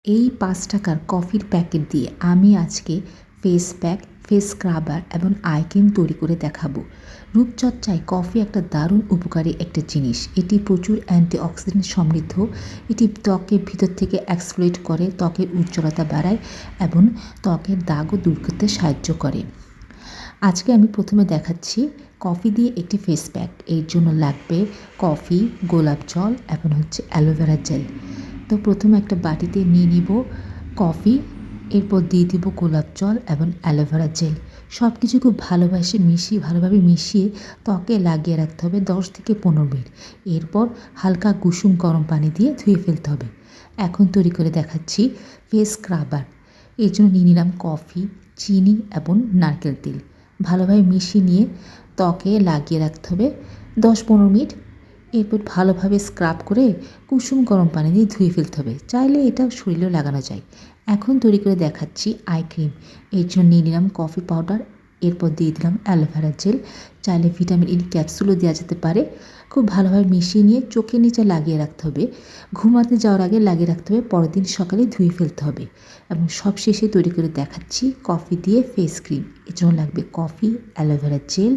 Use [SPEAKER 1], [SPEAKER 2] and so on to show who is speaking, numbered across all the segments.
[SPEAKER 1] এই ৫ টাকার কফির প্যাকেট দিয়ে আমি আজকে ফেস প্যাক, ফেস স্ক্রাবার এবং আই ক্রিম তৈরি করে দেখাবো। রূপচর্চায় কফি একটা দারুণ উপকারী একটা জিনিস। এটি প্রচুর অ্যান্টিঅক্সিডেন্ট সমৃদ্ধ। এটি ত্বকের ভিতর থেকে এক্সফোলিয়েট করে, ত্বকের উজ্জ্বলতা বাড়ায় এবং ত্বকের দাগও দূর করতে সাহায্য করে। আজকে আমি প্রথমে দেখাচ্ছি কফি দিয়ে একটি ফেস প্যাক। এর জন্য লাগবে কফি, গোলাপ জল এবং অ্যালোভেরা জেল। তো প্রথমে একটা বাটিতে নিয়ে নিব কফি, এরপর দিয়ে দিব গোলাপ জল এবং অ্যালোভেরা জেল। সব কিছু খুব ভালোভাবে মিশিয়ে ত্বকে লাগিয়ে রাখতে হবে 10 থেকে 15 মিনিট। এরপর হালকা কুসুম গরম পানি দিয়ে ধুয়ে ফেলতে হবে। এখন তৈরি করে দেখাচ্ছি ফেস স্ক্রাবার। এর জন্য নিয়ে নিলাম কফি, চিনি এবং নারকেল তেল। ভালোভাবে মিশিয়ে নিয়ে ত্বকে লাগিয়ে রাখতে হবে 10-15 মিনিট। এরপর ভালোভাবে স্ক্রাব করে কুসুম গরম পানি দিয়ে ধুয়ে ফেলতে হবে। চাইলে এটা শরীরেও লাগানো যায়। এখন তৈরি করে দেখাচ্ছি আই ক্রিম। এর জন্য নিয়ে নিলাম কফি পাউডার, এরপর দিয়ে দিলাম অ্যালোভেরা জেল। চাইলে ভিটামিন ই ক্যাপসুলও দেওয়া যেতে পারে। খুব ভালোভাবে মিশিয়ে নিয়ে চোখের নিচে লাগিয়ে রাখতে হবে। ঘুমাতে যাওয়ার আগে লাগিয়ে রাখতে হবে, পরের দিন সকালে ধুয়ে ফেলতে হবে। এবং সবশেষে তৈরি করে দেখাচ্ছি কফি দিয়ে ফেস ক্রিম। এর জন্য লাগবে কফি, অ্যালোভেরা জেল,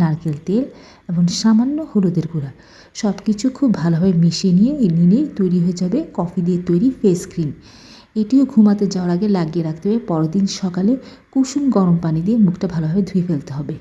[SPEAKER 1] নারকেল তেল এবং সামান্য হলুদের গুঁড়া। সব কিছু খুব ভালোভাবে মিশিয়ে নিলেই তৈরি হয়ে যাবে কফি দিয়ে তৈরি ফেস ক্রিম। এটিও ঘুমাতে যাওয়ার আগে লাগিয়ে রাখতে হবে, পরের দিন সকালে কুসুম গরম পানি দিয়ে মুখটা ভালোভাবে ধুয়ে ফেলতে হবে।